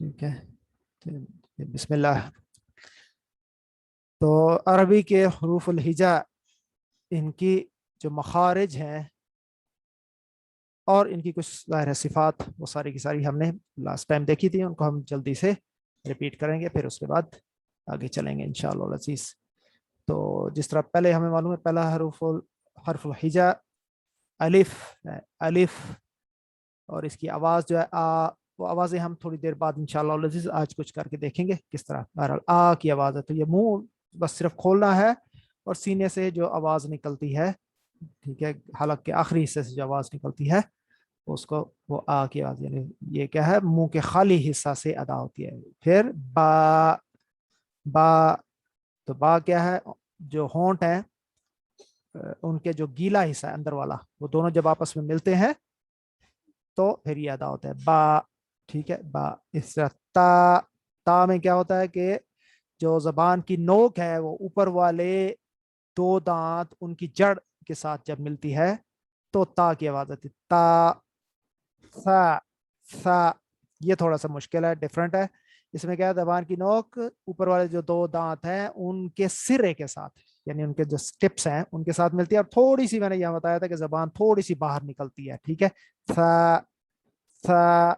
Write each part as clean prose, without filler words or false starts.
ٹھیک ہے، بسم اللہ. تو عربی کے حروف الہجا، ان کی جو مخارج ہیں اور ان کی کچھ ظاہر صفات، وہ ساری کی ساری ہم نے لاسٹ ٹائم دیکھی تھی. ان کو ہم جلدی سے ریپیٹ کریں گے، پھر اس کے بعد آگے چلیں گے انشاءاللہ العزیز. تو جس طرح پہلے ہمیں معلوم ہے، پہلا حرف الہجا الف ہے، الف. اور اس کی آواز جو ہے آ، وہ آوازیں ہم تھوڑی دیر بعد انشاءاللہ العزیز آج کچھ کر کے دیکھیں گے کس طرح. بہرحال آ کی آواز ہے، تو یہ منہ بس صرف کھولنا ہے اور سینے سے جو آواز نکلتی ہے، ٹھیک ہے، حلق کے آخری حصے سے جو آواز نکلتی ہے اس کو وہ آ کی آواز، یعنی یہ کیا ہے، منہ کے خالی حصہ سے ادا ہوتی ہے. پھر با، با. تو با کیا ہے، جو ہونٹ ہے ان کے جو گیلا حصہ ہے اندر والا، وہ دونوں جب آپس میں ملتے ہیں تو پھر یہ ادا ہوتا ہے با. ٹھیک ہے، با. اس طرح تا، تا میں کیا ہوتا ہے کہ جو زبان کی نوک ہے وہ اوپر والے دو دانت ان کی جڑ کے ساتھ جب ملتی ہے تو تا کی آواز آتی ہے. تا، سا، سا. یہ تھوڑا سا مشکل ہے، ڈفرنٹ ہے. اس میں کیا ہے، زبان کی نوک اوپر والے جو دو دانت ہیں ان کے سرے کے ساتھ، یعنی ان کے جو سٹپس ہیں ان کے ساتھ ملتی ہے، اور تھوڑی سی میں نے یہاں بتایا تھا کہ زبان تھوڑی سی باہر نکلتی ہے. ٹھیک ہے، سا، سا.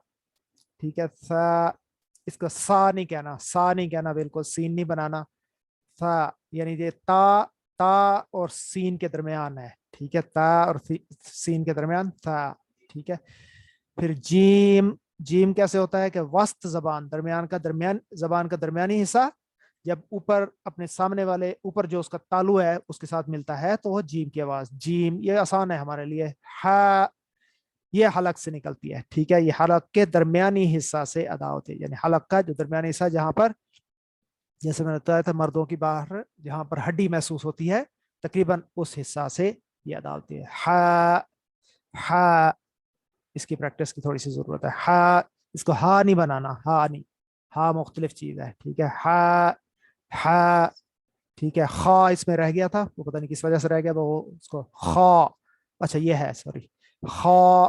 ٹھیک ہے، سا. اس کو سا نہیں کہنا، سا نہیں کہنا، بالکل سین نہیں بنانا. سا یعنی یہ تا، تا اور سین کے درمیان ہے. ٹھیک ہے، تا اور سین کے درمیان تا. ٹھیک ہے. پھر جیم، جیم کیسے ہوتا ہے کہ وسط زبان، درمیان کا، زبان کا درمیانی حصہ جب اوپر اپنے سامنے والے اوپر جو اس کا تالو ہے اس کے ساتھ ملتا ہے تو وہ جیم کی آواز. جیم یہ آسان ہے ہمارے لیے. ہا، یہ حلق سے نکلتی ہے. ٹھیک ہے، یہ حلق کے درمیانی حصہ سے ادا ہوتی ہے، یعنی حلق کا جو درمیانی حصہ جہاں پر، جیسے میں نے بتایا تھا مردوں کی باہر جہاں پر ہڈی محسوس ہوتی ہے، تقریباً اس حصہ سے یہ ادا ہوتی ہے. ہا، ہا. اس کی پریکٹس کی تھوڑی سی ضرورت ہے. ہا، اس کو ہا نہیں بنانا، ہا نہیں، ہا مختلف چیز ہے. ٹھیک ہے، ہا، ہا. ٹھیک ہے، خا اس میں رہ گیا تھا، وہ پتہ نہیں کس وجہ سے رہ گیا، تو وہ اس کو خا، اچھا یہ ہے، سوری، خا.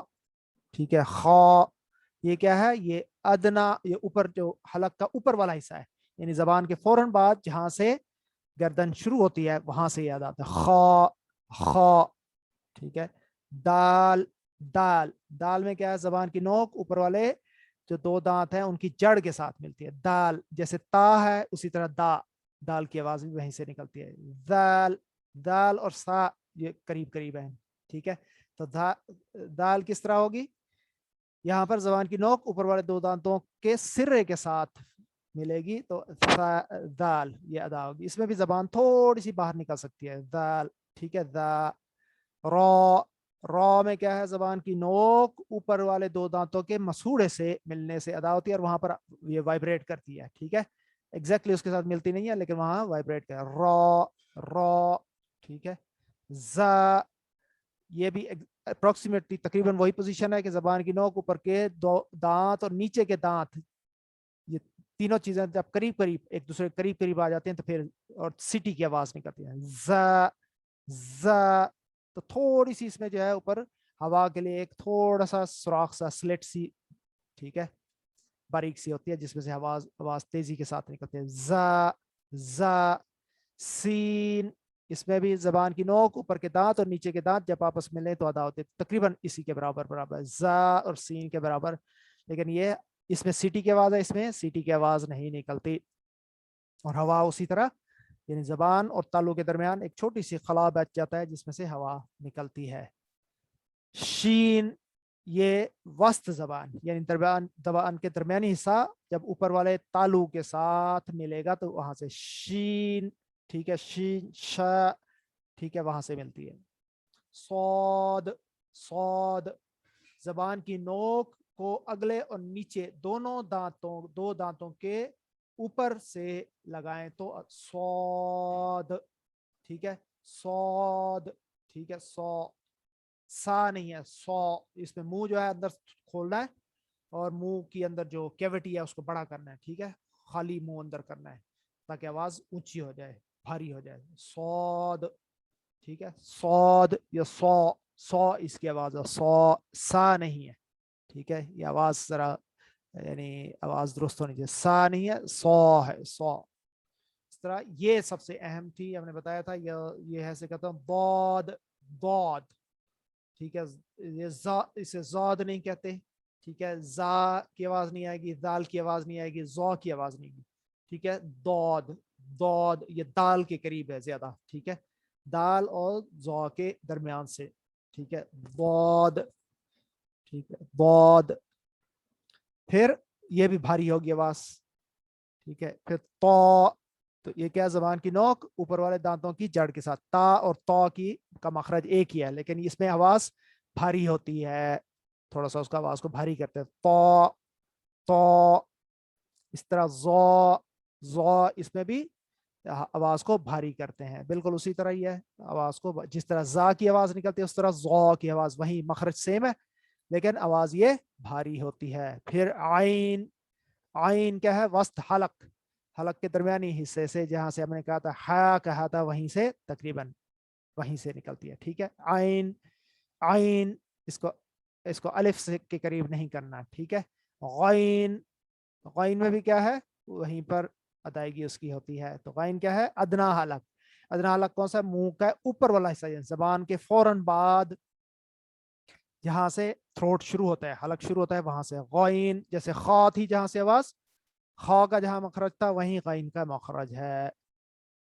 ٹھیک ہے، خا. یہ کیا ہے، یہ ادنا، یہ اوپر جو حلق کا اوپر والا حصہ ہے، یعنی زبان کے فوراً بعد جہاں سے گردن شروع ہوتی ہے وہاں سے یاد آتا ہے، خا، خا. ٹھیک ہے. دال، دال. دال میں کیا ہے، زبان کی نوک اوپر والے جو دو دانت ہیں ان کی جڑ کے ساتھ ملتی ہے. دال جیسے تا ہے اسی طرح دا، دال کی آواز بھی وہیں سے نکلتی ہے. دال، دال اور سا یہ قریب قریب ہیں. ٹھیک ہے، تو دال کس طرح ہوگی، یہاں پر زبان کی نوک اوپر والے دو دانتوں کے سرے کے ساتھ ملے گی تو دال یہ ادا ہوگی. اس میں بھی زبان تھوڑی سی باہر نکل سکتی ہے، دال. ٹھیک ہے، دا. را، را میں کیا ہے، زبان کی نوک اوپر والے دو دانتوں کے مسوڑے سے ملنے سے ادا ہوتی ہے اور وہاں پر یہ وائبریٹ کرتی ہے. ٹھیک ہے، ایگزیکٹلی اس کے ساتھ ملتی نہیں ہے لیکن وہاں وائبریٹ کر را، را. ٹھیک ہے. زا، یہ بھی اپروکسیمیٹلی تقریباً وہی پوزیشن ہے کہ زبان کی نوک اوپر کے دو دانت اور نیچے کے دانت، یہ تینوں چیزیں جب قریب قریب ایک دوسرے قریب قریب آ جاتے ہیں تو پھر اور سٹی کی آواز نکلتی ہے. ز، ز. تو تھوڑی سی اس میں جو ہے اوپر ہوا کے لیے ایک تھوڑا سا سوراخ سا سلٹ سی، ٹھیک ہے، باریک سی ہوتی ہے جس میں سے آواز تیزی کے ساتھ نکلتی ہے. ز، ز. سین، اس میں بھی زبان کی نوک اوپر کے دانت اور نیچے کے دانت جب آپس ملیں تو ادا ہوتے تقریباً اسی کے برابر برابر، ز اور سین کے برابر. لیکن یہ اس میں سیٹی کی آواز ہے، اس میں سیٹی کی آواز نہیں نکلتی. اور ہوا اسی طرح، یعنی زبان اور تالو کے درمیان ایک چھوٹی سی خلا بچ جاتا ہے جس میں سے ہوا نکلتی ہے. شین، یہ وسط زبان، یعنی زبان کے درمیانی حصہ جب اوپر والے تالو کے ساتھ ملے گا تو وہاں سے شین. ٹھیک ہے، شین، شا. ٹھیک ہے، وہاں سے ملتی ہے. صاد، صاد. زبان کی نوک کو اگلے اور نیچے دو دانتوں کے اوپر سے لگائیں تو صاد. ٹھیک ہے، صاد. ٹھیک ہے، سو، سا نہیں ہے، سو. اس میں منہ جو ہے اندر کھولنا ہے اور منہ کی اندر جو کیوٹی ہے اس کو بڑا کرنا ہے. ٹھیک ہے، خالی منہ اندر کرنا ہے تاکہ آواز اونچی ہو جائے، بھاری ہو جائے. صاد. ٹھیک ہے، صاد یا سو، سو اس کی آواز ہے، سو، سا نہیں ہے. ٹھیک ہے، یہ آواز ذرا यानी आवाज दुरुस्त होनी चाहिए, सा नहीं है, सौ है, सौ। इस तरह ये सबसे अहम थी, हमने बताया था। ये है से कहता हूँ दौद, दौद, ठीक है। ये इसे जौद नहीं कहते, ठीक है। जा की आवाज नहीं आएगी, दाल की आवाज नहीं आएगी, जौ की आवाज नहीं आएगी, ठीक है। दौद, दौद ये दाल के करीब है ज्यादा, ठीक है, दाल और जौ के दरमियान से, ठीक है। दौद, ठीक है, दौद। फिर ये भी भारी होगी आवाज, ठीक है। फिर तो ये क्या है, जबान की नोक ऊपर वाले दांतों की जड़ के साथ, ता और तौ की का मखरज एक ही है, लेकिन इसमें आवाज भारी होती है, थोड़ा सा उसका आवाज को भारी करते हैं। तो तो इस तरह जो, जो इसमें भी आवाज को भारी करते हैं, बिल्कुल उसी तरह ही है। आवाज को जिस तरह जा की आवाज निकलती है उस तरह जो की आवाज, वही मखरज सेम है, लेकिन आवाज ये भारी होती है। फिर आइन, आइन क्या है, वस्त हलक, हलक के दरमियानी हिस्से से, जहां से हमने कहा था हा कहा था, वहीं से तकरीबन वहीं से निकलती है, ठीक है। आइन, आइन इसको इसको अलिफ से के करीब नहीं करना, ठीक है। गैन, गैन में भी क्या है, वहीं पर अदायगी उसकी होती है। तो गैन क्या है, अदना हलक, अदना हलक कौन सा, मुंह का ऊपर वाला हिस्सा, जबान के फौरन बाद जहां से थ्रोट शुरू होता है, हलक शुरू होता है, वहां से। गैन जैसे खा थी जहां से आवाज, खा का जहां मखरज था वहीं गैन का मखरज है।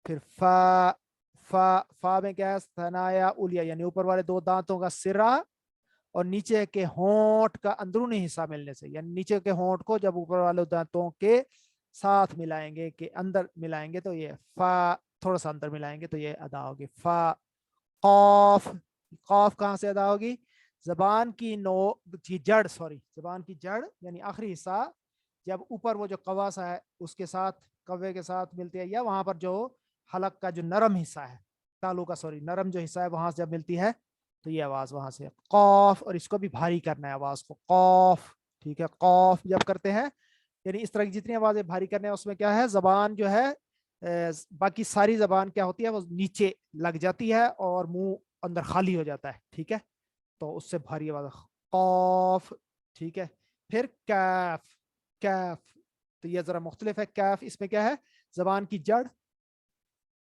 फिर फा, फा में क्या है, सनाया उलिया, यानी ऊपर वाले दो दांतों का सिरा और नीचे के होंठ का अंदरूनी हिस्सा मिलने से, यानी नीचे के होंठ को जब ऊपर वाले दांतों के साथ मिलाएंगे, के अंदर मिलाएंगे, तो ये फा, थोड़ा सा अंदर मिलाएंगे तो ये अदा होगी फा। कौफ, कौफ कहाँ से अदा होगी, जबान की नो की जड़, सॉरी जबान की जड़ यानी आखिरी हिस्सा, जब ऊपर वो जो कवासा है उसके साथ, कव्वे के साथ मिलती है, या वहां पर जो हलक का जो नरम हिस्सा है, तालू का, सॉरी नरम जो हिस्सा है, वहां से जब मिलती है तो ये आवाज वहां से कौफ, और इसको भी भारी करना है आवाज को, कौफ, ठीक है। कौफ जब करते हैं, यानी इस तरह की जितनी आवाजें भारी करने हैं उसमें क्या है, जबान जो है बाकी सारी जबान क्या होती है, वो नीचे लग जाती है और मुंह अंदर खाली हो जाता है, ठीक है। तो उससे भारी आवाज कौफ, ठीक है। फिर कैफ, कैफ, तो ये जरा मुख्तलिफ है। कैफ इसमें क्या है, जबान की जड़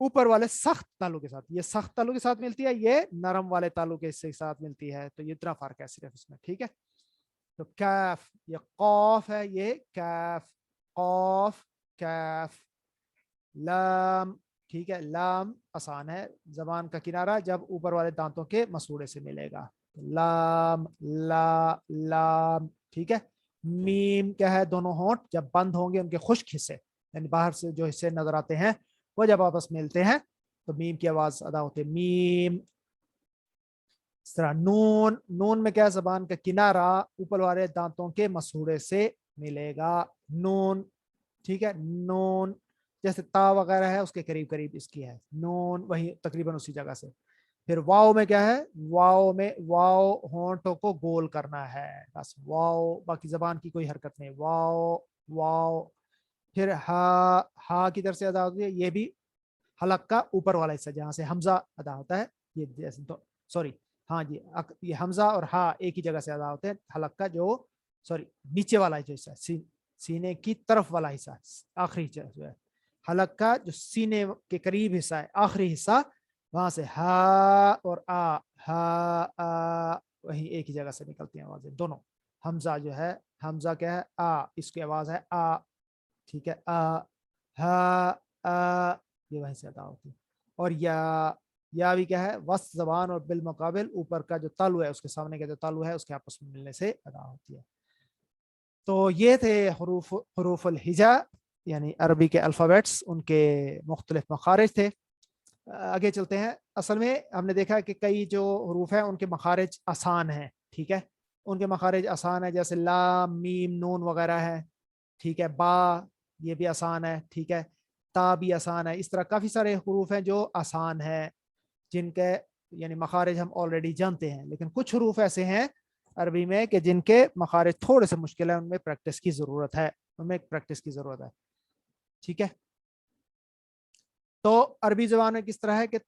ऊपर वाले सख्त तालु के साथ, ये सख्त तालु के साथ मिलती है, ये नरम वाले तालु के साथ मिलती है, तो ये इतना फर्क है सिर्फ इसमें, ठीक है। तो कैफ, ये कौफ है, ये कैफ, कौफ, कैफ। लाम, ठीक है, लाम आसान है, जबान का किनारा जब ऊपर वाले दांतों के मसूड़े से मिलेगा, लाम, ला, लाम, ठीक है। मीम क्या है, दोनों होंठ जब बंद होंगे, उनके खुश्क हिस्से, यानी बाहर से जो हिस्से नजर आते हैं वो जब आपस मिलते हैं तो मीम की आवाज अदा होती है, मीम। इस तरह नून, नून में क्या है, जबान का किनारा ऊपर वाले दांतों के मसूड़े से मिलेगा, नून, ठीक है। नून जैसे ता वगैरह है उसके करीब करीब इसकी है नून, वही तकरीबन उसी जगह से। फिर वाव में क्या है, वाव में, वाव होंठों को गोल करना है बस, वाव, बाकी जबान की कोई हरकत नहीं, वाव, वाव। फिर हा, हा की तरफ से अदा होती है, ये भी हलक का ऊपर वाला हिस्सा जहां से हमजा अदा होता है, ये जैसे तो सॉरी, हाँ जी, ये हमजा और हा एक ही जगह से अदा होते हैं, हलक का जो, सॉरी नीचे वाला जो हिस्सा, सीने की तरफ वाला हिस्सा, आखिरी जो है हलक का जो सीने के करीब हिस्सा है, आखिरी हिस्सा, वहां से हा और आ, हा, आ, वही एक ही जगह से निकलती हैं आवाजें दोनों। हमजा जो है, हमजा क्या है, आ, इसकी आवाज है आ, ठीक है, आ, हा, आ, ये वहीं से अदा होती है। और या भी क्या है, वस्त जबान और बिल मुकाबिल ऊपर का जो तालु है, उसके सामने का जो तालु है उसके आपस में मिलने से अदा होती है। तो ये थे हरूफुल हिजा, यानी अरबी के अल्फ़ाबेट्स, उनके मुख्तलिफ मखारिज थे। आगे चलते हैं। असल में हमने देखा कि कई जो हरूफ हैं उनके मखारिज आसान हैं, ठीक है, उनके मखारिज आसान है, जैसे लाम, मीम, नून वगैरह है, ठीक है। बा ये भी आसान है, ठीक है। ता भी आसान है। इस तरह काफ़ी सारे हरूफ हैं जो आसान है, जिनके यानी मखारिज हम ऑलरेडी जानते हैं, लेकिन कुछ हरूफ ऐसे हैं अरबी में कि जिनके मखारिज थोड़े से मुश्किल है, उनमें प्रैक्टिस की ज़रूरत है, उनमें प्रैक्टिस की ज़रूरत है, ठीक है। तो अरबी ज़बान में किस तरह है कि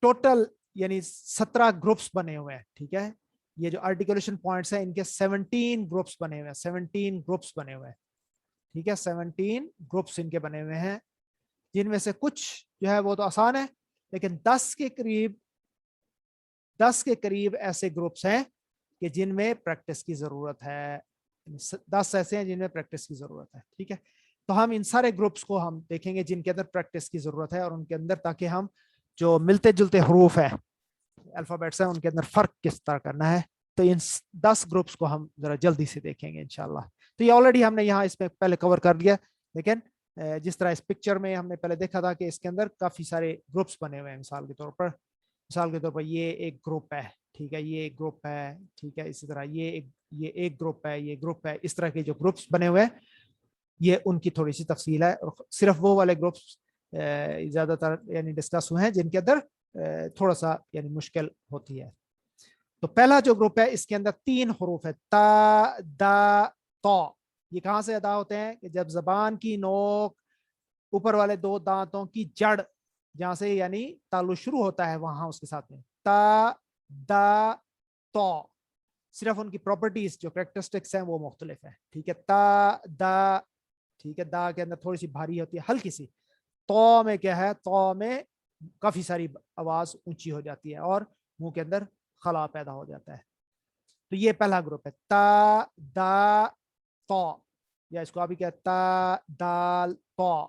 टोटल यानी 17 ग्रुप्स बने हुए हैं, ठीक है। ये जो आर्टिकुलेशन पॉइंट्स हैं इनके 17 ग्रुप्स बने हुए हैं, 17 ग्रुप्स बने हुए हैं, ٹھیک ہے 17 گروپس ان کے بنے ہوئے ہیں، جن میں سے کچھ جو ہے وہ تو آسان ہے، لیکن 10 کے قریب ایسے گروپس ہیں کہ جن میں پریکٹس کی ضرورت ہے، 10 ایسے ہیں جن میں پریکٹس کی ضرورت ہے. ٹھیک ہے تو ہم ان سارے گروپس کو ہم دیکھیں گے جن کے اندر پریکٹس کی ضرورت ہے، اور ان کے اندر تاکہ ہم جو ملتے جلتے حروف ہیں الفابیٹس ہیں ان کے اندر فرق کس طرح کرنا ہے. تو ان 10 گروپس کو ہم ذرا جلدی سے دیکھیں گے انشاءاللہ. تو یہ آلریڈی ہم نے یہاں اس میں پہلے کور کر لیا، لیکن جس طرح اس پکچر میں ہم نے پہلے دیکھا تھا کہ اس کے اندر کافی سارے گروپس بنے ہوئے ہیں. مثال کے طور پر یہ ایک گروپ ہے، ٹھیک ہے یہ ایک گروپ ہے، ٹھیک ہے اسی طرح یہ ایک گروپ ہے، یہ گروپ ہے. اس طرح کے جو گروپس بنے ہوئے ہیں یہ ان کی تھوڑی سی تفصیل ہے، اور صرف وہ والے گروپس زیادہ تر یعنی ڈسکس ہوئے ہیں جن کے اندر تھوڑا سا یعنی مشکل ہوتی ہے. تو پہلا جو گروپ ہے اس کے اندر 3 حروف ہے، تا دا تو. یہ کہاں سے ادا ہوتے ہیں کہ جب زبان کی نوک اوپر والے 2 دانتوں کی جڑ جہاں سے یعنی تالو شروع ہوتا ہے وہاں اس کے ساتھ میں تا دا تو، صرف ان کی پراپرٹیز جو کریکٹرسٹکس ہیں وہ مختلف ہیں. ٹھیک ہے تا دا، ٹھیک ہے دا کے اندر تھوڑی سی بھاری ہوتی ہے ہلکی سی. تو میں کیا ہے، تو میں کافی ساری آواز اونچی ہو جاتی ہے اور منہ کے اندر خلا پیدا ہو جاتا ہے. تو یہ پہلا گروپ ہے تا دا تو، یا اس کو ابھی کیا تا دال تو،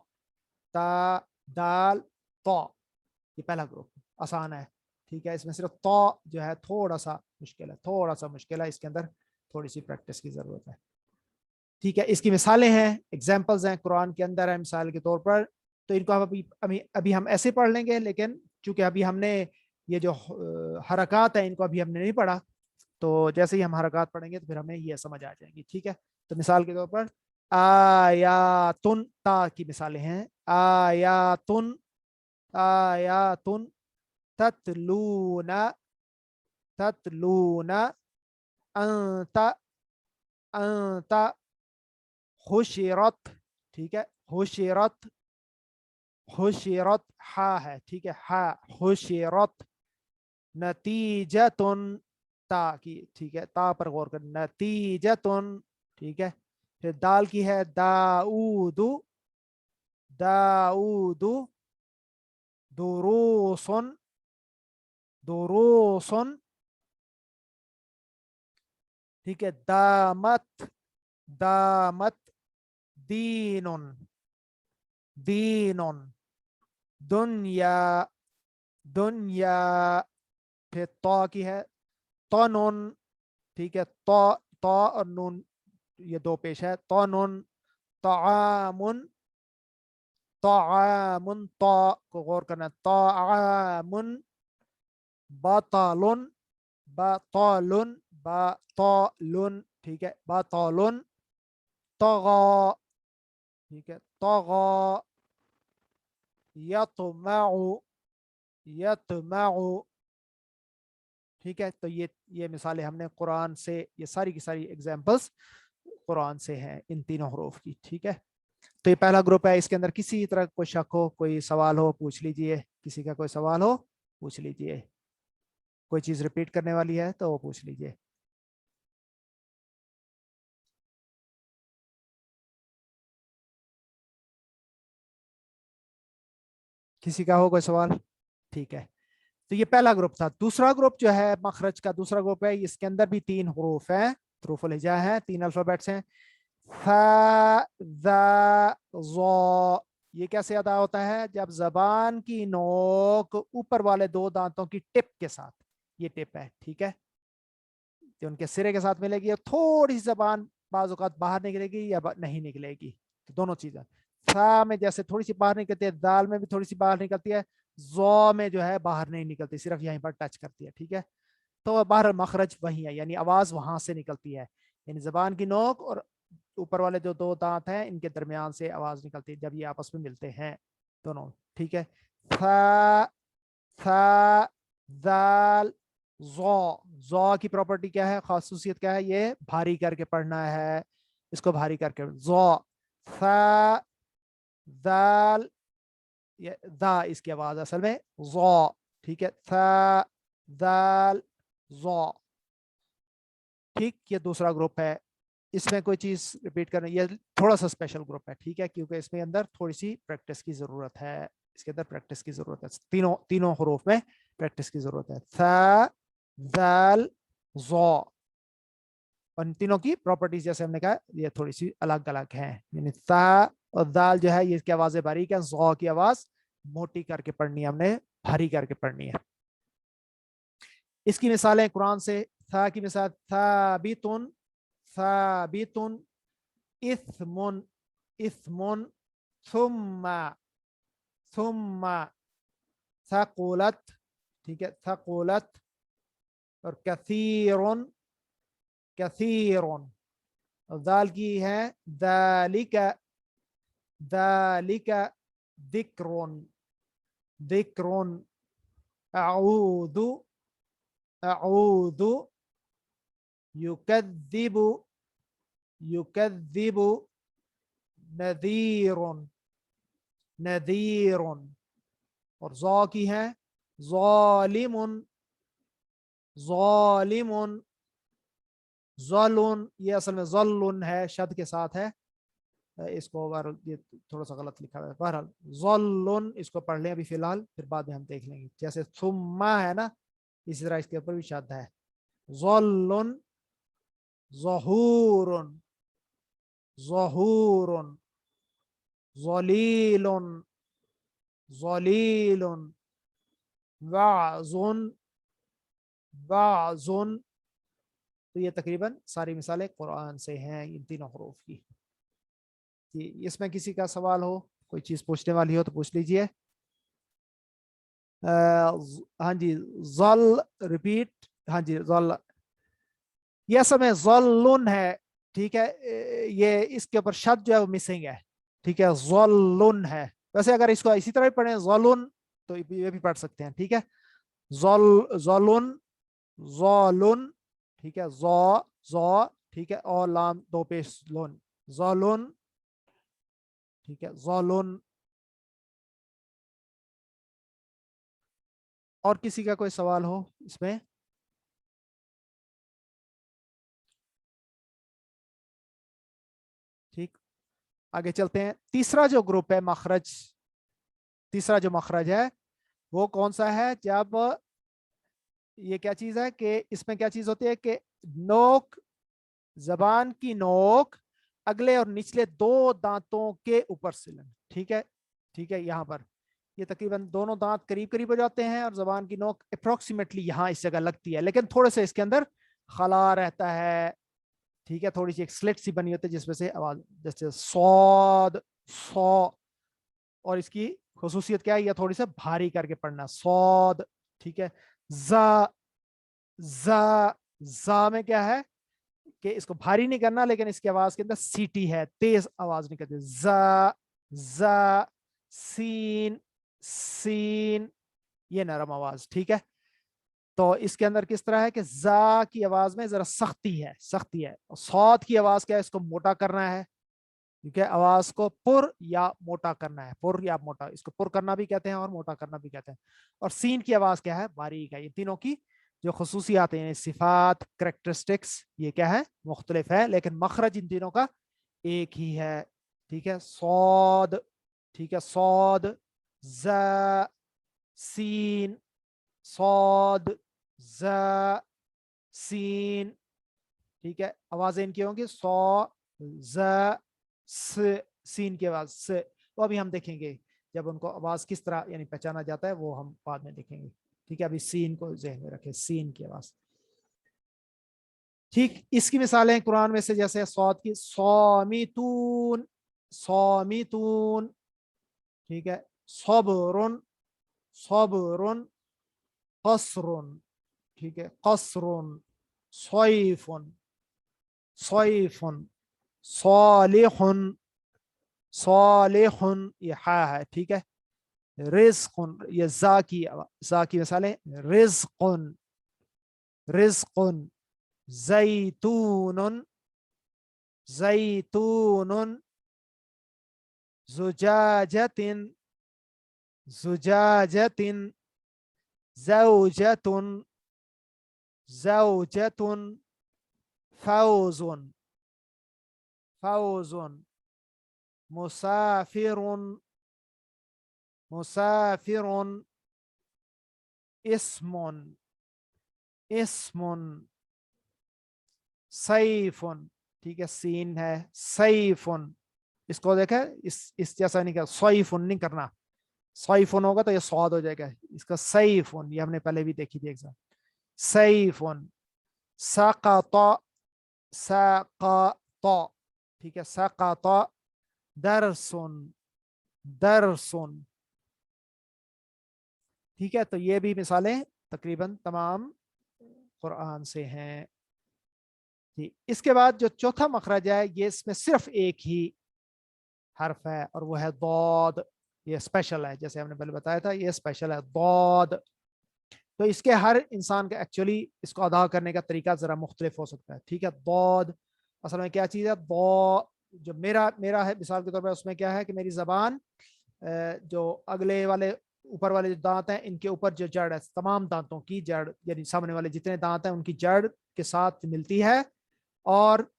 تا دال تو. یہ پہلا گروپ آسان ہے. ٹھیک ہے اس میں صرف تو جو ہے تھوڑا سا مشکل ہے، اس کے اندر تھوڑی سی پریکٹس کی ضرورت ہے. ٹھیک ہے اس کی مثالیں ہیں، ایگزامپلز ہیں قرآن کے اندر ہے. مثال کے طور پر تو ان کو ابھی ہم ایسے پڑھ لیں گے، لیکن چونکہ ابھی ہم نے یہ جو حرکات ہیں ان کو ابھی ہم نے نہیں پڑھا، تو جیسے ہی ہم حرکات پڑھیں گے تو پھر ہمیں یہ سمجھ آ جائیں گی. ٹھیک ہے تو مثال کے طور پر آیاتن، تا کی مثالیں ہیں آیاتن آیاتن، تتلون تتلون، انت انت، حشرت، ٹھیک ہے حشرت حشرت، ہا ہے ٹھیک ہے ہا حشرت، نتیجتن، تا کی ٹھیک ہے تا پر غور کر، نتیجتن. ٹھیک ہے پھر دال کی ہے داؤد داؤد، دروسن دروسن. ٹھیک ہے دامت دامت، دینن دینن، دنیا دنیا. پھر تو کی ہے تونن، ٹھیک ہے تو اور نون یہ 2 پیش ہے، تونن طعامن طعامن، تو کو غور کرنا، طعامن. بطلن بطلن بطلن، ٹھیک ہے بطلن. طغى، ٹھیک ہے طغى. یطمع یطمع، ٹھیک ہے تو یہ مثالیں ہم نے قرآن سے، یہ ساری کی ساری ایگزامپلس قرآن سے ہیں ان تینوں حروف کی. ٹھیک ہے تو یہ پہلا گروپ ہے. اس کے اندر کسی طرح کوئی شک ہو، کوئی سوال ہو پوچھ لیجئے، کسی کا کوئی سوال ہو پوچھ لیجئے، کوئی چیز ریپیٹ کرنے والی ہے تو وہ پوچھ لیجئے. کسی کا ہو کوئی سوال؟ ٹھیک ہے تو یہ پہلا گروپ تھا. دوسرا گروپ جو ہے مخرج کا دوسرا گروپ ہے، اس کے اندر بھی 3 حروف ہیں، حروف الہجا ہیں، 3 الفابیٹس ہیں. فا ذا ظا. یہ کیسے ادا ہوتا ہے؟ جب زبان کی نوک اوپر والے 2 دانتوں کی ٹپ کے ساتھ، یہ ٹپ ہے ٹھیک ہے جو ان کے سرے کے ساتھ ملے گی، تھوڑی سی زبان بعض اوقات باہر نکلے گی یا نہیں نکلے گی. تو دونوں چیزیں، فا میں جیسے تھوڑی سی باہر نکلتی ہے، دال میں بھی تھوڑی سی باہر نکلتی ہے، زو میں جو ہے باہر نہیں نکلتی، صرف یہیں پر ٹچ کرتی ہے. ٹھیک ہے تو باہر مخرج وہی ہے، یعنی آواز وہاں سے نکلتی ہے، یعنی زبان کی نوک اور اوپر والے جو 2 دانت ہیں ان کے درمیان سے آواز نکلتی ہے جب یہ آپس میں ملتے ہیں دونوں. ٹھیک ہے فا فا ذال زو. زو کی پراپرٹی کیا ہے، خاصیت کیا ہے؟ یہ بھاری کر کے پڑھنا ہے، اس کو بھاری کر کے زو. فا ذال، دا اس کی آواز اصل میں زو. ٹھیک ہے فا ذال زو. ٹھیک یہ دوسرا گروپ ہے इसमें कोई चीज रिपीट करना, ये थोड़ा सा स्पेशल ग्रुप है, ठीक है, क्योंकि इसमें अंदर थोड़ी सी प्रैक्टिस की जरूरत है, इसके अंदर प्रैक्टिस की जरूरत है, तीनों तीनों हरूफ में प्रैक्टिस की जरूरत है। था, दाल, ज़ो, और इन तीनों की प्रॉपर्टीज जैसे हमने कहा ये थोड़ी सी अलग अलग हैं, यानी था और दाल जो है ये इसकी आवाजें बारीक है, ज़ो की आवाज मोटी करके पढ़नी है, हमने भारी करके पढ़नी है। इसकी मिसालें कुरान से, था की मिसाल थाबितुन, थाबितुन, इथमुन, इथमुन, थुम्मा, थुम्मा, थकुलत, ठीक है, थकुलत, और कसीरुन, कसीरुन, दाल की है दालिका, दालिका, दिक्रुन, दिक्रुन, अऊदु, अऊदु, युकद्दिबु, युकद्दिबु, नदीरुन, नदीरुन, और ज़ा की है ज़ालिमुन, ज़ालिमुन, ज़लुन, ये असल में ज़ल्लुन है, शद के साथ है, इसको ये थोड़ा सा गलत लिखा है, बहरहाल ज़ल्लुन इसको पढ़ लें अभी फिलहाल, फिर बाद में हम देख लेंगे, जैसे सुम्मा है ना इसी तरह इसके ऊपर भी शद है, ज़ल्लुन, ज़हूरुन, ज़हूरुन, ज़लीलुन, ज़लीलुन, वाज़ुन, वाज़ुन। तो ये तकरीबन सारी मिसालें कुरान से हैं इन तीनों हरूफ की। कि इसमें किसी का सवाल हो, कोई चीज पूछने वाली हो तो पूछ लीजिए। हाँ जी, जल रिपीट, हाँ जी जल, ये समय जल्लुन है, ठीक है, ये इसके ऊपर शब्द जो है वो मिसिंग है, ठीक है, जल्लुन है। वैसे अगर इसको इसी तरह पढ़े जलुन तो ये भी पढ़ सकते हैं, ठीक है, जल, जलुन, जलुन, ठीक है, जौ, जौ, ठीक है, और लाम दो पेश लोन, जलुन, ठीक है, जलुन। और किसी का कोई सवाल हो इसमें? ठीक, आगे चलते हैं। तीसरा जो ग्रुप है मखरज, तीसरा जो मखरज है वो कौन सा है, जब ये क्या चीज है कि इसमें क्या चीज होती है कि नोक, जबान की नोक अगले और निचले दो दांतों के ऊपर से लगे, ठीक है, ठीक है, यहाँ पर ये तकरीबन दोनों दांत करीब करीब हो जाते हैं और जबान की नोक अप्रोक्सीमेटली यहाँ इस जगह लगती है, लेकिन थोड़े से इसके अंदर खला रहता है, ठीक है, थोड़ी सी एक स्लिट सी बनी होती है जिसमें से आवाज, जैसे सौद, सौ, और इसकी खसूसियत क्या है, यह थोड़ी सी भारी करके पढ़ना, सौद, ठीक है, जा, जा, जा में क्या है कि इसको भारी नहीं करना, लेकिन इसकी आवाज के अंदर सीटी है, तेज आवाज निकलती है, जा, जा, सीन, सीन, ये नरम आवाज, ठीक है। तो इसके अंदर किस तरह है कि जा की आवाज में जरा सख्ती है, सख्ती है, और सौद की आवाज क्या है, इसको मोटा करना है, ठीक है, आवाज को पुर या मोटा करना है, पुर या मोटा, इसको पुर करना भी कहते हैं और मोटा करना भी कहते हैं। और सीन की आवाज क्या है, बारीक है। ये तीनों की जो खसूसियात हैं, सिफात, करेक्टरिस्टिक्स, ये क्या है, मुख्तलिफ है, लेकिन मखरज इन तीनों का एक ही है, ठीक है, सौद, ठीक है, सौद, ज़, सीन, सौद, ज़, सीन, ठीक है, आवाजें इनकी होंगी सौ, ज, स, सीन की आवाज स, वो अभी हम देखेंगे जब उनको आवाज किस तरह यानी पहचाना जाता है, वो हम बाद में देखेंगे, ठीक है, अभी सीन को ज़हन में रखें, सीन की आवाज। ठीक, इसकी मिसालें कुरान में से जैसे सौद की सौमितून, सौमितून, ठीक है, सब्रुन, सब्रुन, कसरुन, ठीक है, कसरुन, सैफुन, सैफुन, सालिहुन, सालिहुन, ये हा है, ठीक है, रिज़्क़ुन, ये जा की मिसालें, रिज़्क़ुन, रिज़्क़ुन, ज़ैतूनुन, ज़ैतूनुन, ज़ुजाजतिन, ज़ुजाजतिन, ज़ौजतुन, ज़ौजतुन, फौज़ुन, फौजुन, मुसाफिरुन, मुसाफिरुन, इस्मुन, इस्मुन, सैफुन, ठीक है सीन है, सैफुन, इसको देखे इस जैसा नहीं कर, सैफुन नहीं करना, सैफुन होगा तो ये स्वाद हो जाएगा, इसका सैफुन, ये हमने पहले भी देखी थी एग्जाम, सैफुन, सक़त, सक़त, ठीक है सक़त, दरसुन, दरसुन, ठीक है। तो ये भी मिसालें तकरीबन तमाम कुरान से हैं जी। इसके बाद जो चौथा मखरज है ये इसमें सिर्फ एक ही हर्फ है और वो है दौद, ये स्पेशल है, जैसे हमने पहले बताया था ये स्पेशल है दौद। तो इसके हर इंसान का एक्चुअली इसको अदा करने का तरीका जरा मुख्तलिफ हो सकता है, ठीक है। दौद असल में क्या चीज़ है, दौ जो मेरा मेरा है मिसाल के तौर पर, उसमें क्या है कि मेरी जबान जो अगले वाले ऊपर वाले जो दांत हैं इनके ऊपर जो जड़ है, तमाम दांतों की जड़, यानी सामने वाले जितने दांत हैं उनकी जड़ के साथ मिलती है और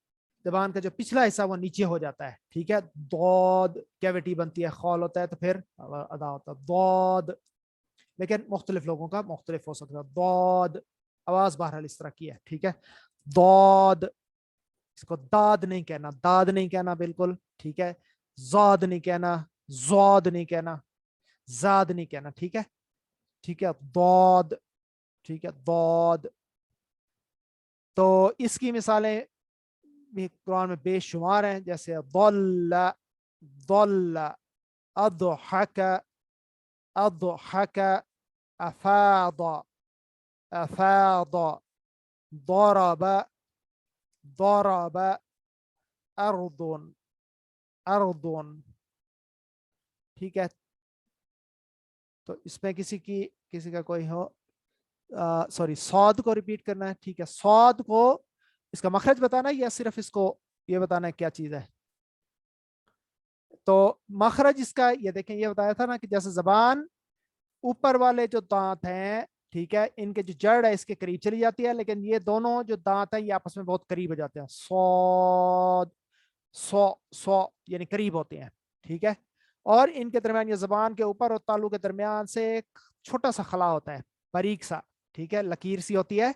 जबान का जो पिछला हिस्सा वो नीचे हो जाता है, ठीक है। दौद कैविटी बनती है, खौल होता है तो फिर अदा होता है दौद, लेकिन मुख्तलिफ लोगों का मुख्तलिफ हो सकता है। दौद आवाज बहरहाल इस तरह की है, ठीक है। दौद, इसको दाद नहीं कहना, दाद नहीं कहना बिल्कुल, ठीक है। जाद नहीं कहना, जौद नहीं कहना, जाद नहीं कहना, ठीक है, ठीक है। दौद, ठीक है दौद। तो इसकी मिसालें भी कुरान में बेशुमार हैं, जैसे दल्ला, दल्ला, अदहक, अदहक, अफाद, अफाद, ضرب, ضرب, अर्द, अर्द, ठीक है। तो इसमें किसी का कोई हो, सॉरी सौद को रिपीट करना है, ठीक है। सौद को इसका मखरज बताना है या सिर्फ इसको ये बताना है क्या चीज है। तो मखरज इसका ये देखें, ये बताया था ना कि जैसे जबान ऊपर वाले जो दांत हैं, ठीक है, इनके जो जड़ है इसके करीब चली जाती है, लेकिन ये दोनों जो दांत हैं ये आपस में बहुत करीब हो जाते हैं, सौद, सौ, सौ यानी करीब होते हैं, ठीक है। और इनके दरमियान, ये जबान के ऊपर और तालु के दरमियान से एक छोटा सा खला होता है, बारीक सा, ठीक है, लकीर सी होती है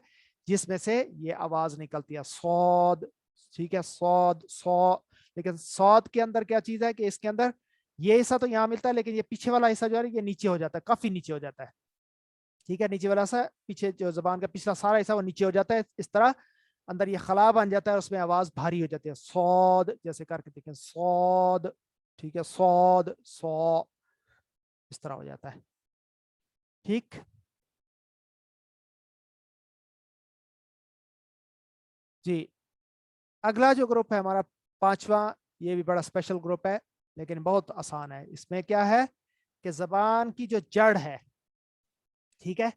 जिसमें से ये आवाज निकलती है सौद, ठीक है, सौद, सौ। लेकिन सौद के अंदर क्या चीज है कि इसके अंदर ये हिस्सा तो यहाँ मिलता है, लेकिन ये पीछे वाला हिस्सा जो है ये नीचे हो जाता है, काफी नीचे हो जाता है, ठीक है। नीचे वाला सा पीछे जो जबान का पिछला सारा हिस्सा वो नीचे हो जाता है, इस तरह अंदर ये खला बन जाता है, उसमें आवाज भारी हो जाती है, सौद जैसे करके देखें, सौद, ठीक है, सौद, सौ, इस तरह हो जाता है, ठीक। जी, अगला जो ग्रुप है हमारा पांचवा, ये भी बड़ा स्पेशल ग्रुप है लेकिन बहुत आसान है। इसमें क्या है कि जबान की जो जड़ है, ठीक है,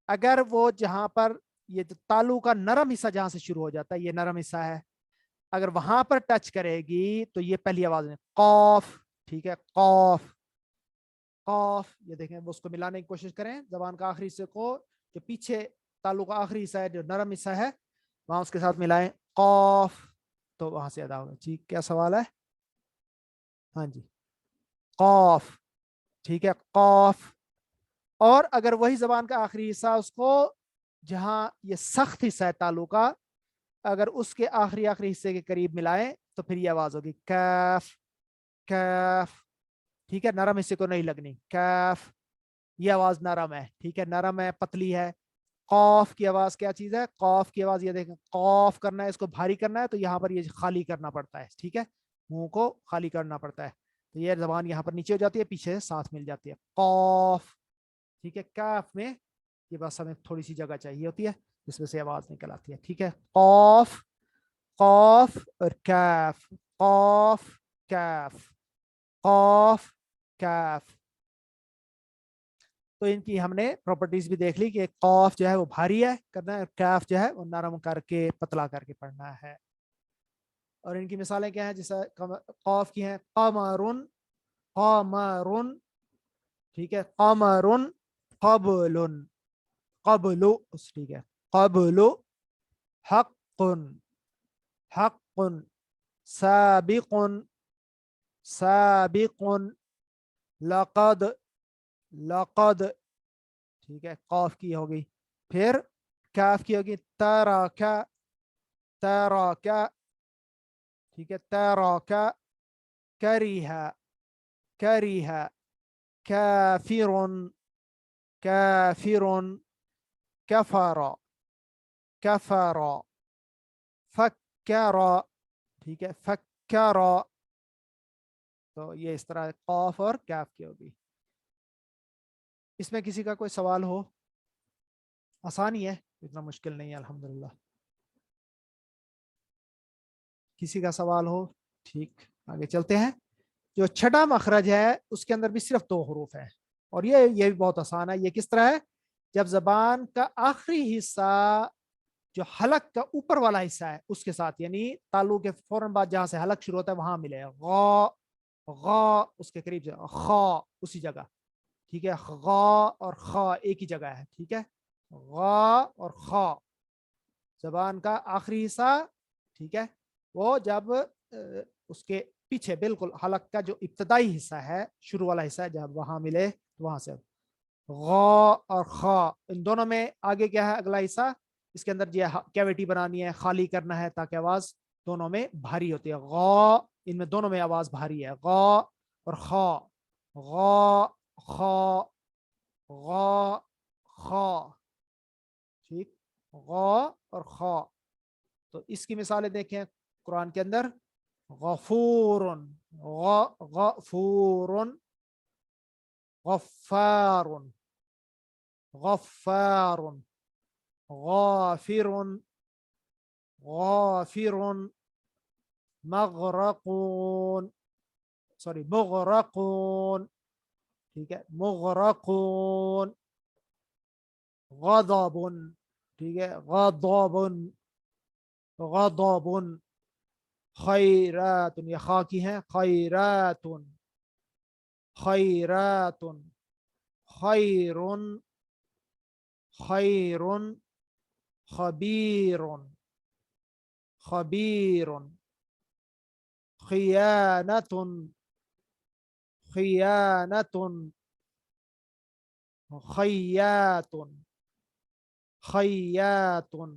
अगर वो जहां पर ये जो तालू का नरम हिस्सा जहां से शुरू हो जाता है, ये नरम हिस्सा है, अगर वहां पर टच करेगी तो ये पहली आवाज में कौफ, ठीक है, कौफ, कौफ, ये देखें, वो उसको मिलाने की कोशिश करें, जबान का आखिरी हिस्से को जो पीछे तालु का आखिरी हिस्सा है जो नरम हिस्सा है वहां उसके साथ मिलाएं, कौफ, तो वहां से अदा होगा। जी, क्या सवाल है? हाँ जी, कौफ, ठीक है, कौफ। और अगर वही जबान का आखिरी हिस्सा उसको जहां ये सख्त हिस्सा है तालु का, अगर उसके आखिरी आखिरी हिस्से के करीब मिलाएं तो फिर ये आवाज होगी कैफ, कैफ, ठीक है, नरम हिस्से को नहीं लगनी, कैफ, ये आवाज नरम है, ठीक है, नरम है, पतली है। कौफ की आवाज क्या चीज है, कौफ की आवाज ये देखें, कौफ करना है, इसको भारी करना है तो यहाँ पर ये खाली करना पड़ता है, ठीक है, मुंह को खाली करना पड़ता है, तो ये जबान यहाँ पर नीचे हो जाती है, पीछे साथ मिल जाती है, कौफ, ठीक है। काफ में ये बस हमें थोड़ी सी जगह चाहिए होती है जिसमें से आवाज निकल आती है, ठीक है। कौफ, कौफ और कैफ, कौफ, कैफ, कौफ, कैफ। तो इनकी हमने प्रॉपर्टीज भी देख ली कि कौफ जो है वो भारी है करना है, कैफ जो है वो नरम करके पतला करके पढ़ना है। और इनकी मिसालें क्या हैं, जैसे कौफ की हैं, कमरुन, कमरुन, ठीक है, कमरुन, कबलुन, कबलु, ठीक है, कबलु, हक्कुन, हक्कुन, साबिकुन, साबिकुन, लक़द, लक़द, ठीक है, कौफ की होगी, फिर काफ की होगी, तराका, तराका, ठीक है, तराका, करिहा, करिहा, काफिरुन, काफिरुन, कफरा, कफरा, फक्करा, ठीक है, फक्करा। तो ये इस तरह कौफ और कैफ की होगी। इसमें किसी का कोई सवाल हो? आसान ही है, इतना मुश्किल नहीं है अल्हम्दुलिल्लाह। किसी का सवाल हो? ठीक, आगे चलते हैं। जो छठा मखरज है उसके अंदर भी सिर्फ 2 हरूफ है, और ये भी बहुत आसान है। ये किस तरह है? जब जबान का आखिरी हिस्सा जो हलक का ऊपर वाला हिस्सा है उसके साथ, यानी तालु के फौरन बाद जहां से हलक शुरू होता है वहां मिले, गौ, गौ उसके करीब से, खा उसी जगह, ठीक है, गौ और खा एक ही जगह है, ठीक है, गौ और खा जबान का आखिरी हिस्सा, ठीक है, वो जब उसके पीछे बिल्कुल हलक का जो इब्तदाई हिस्सा है, शुरू वाला हिस्सा है, जब वहां मिले तो वहां से गौ और खा, इन दोनों में आगे क्या है अगला हिस्सा, इसके अंदर जो कैविटी बनानी है, खाली करना है ताकि आवाज दोनों में भारी होती है। गौ, इनमें दोनों में आवाज भारी है, गौ और खा, गौ, खा, गौ, खा, ठीक, गौ और खा। तो इसकी मिसालें देखें कुरान के अंदर, गफूरुन, गफूरुन, गफ्फारुन, गफ्फारुन, गाफिरुन, गाफिरुन, मगरकून, सॉरी मुगरकून, ठीक है, मुगरकून, गदबुन, ठीक है, गदबुन, गदबुन, खैरातुन, ये खा की है, खैरातुन, खैरातुन, खैरुन, खैरुन, खबीरुन, खबीरुन, खियानतुन, खियानतुन, खैयातुन, खैयातुन,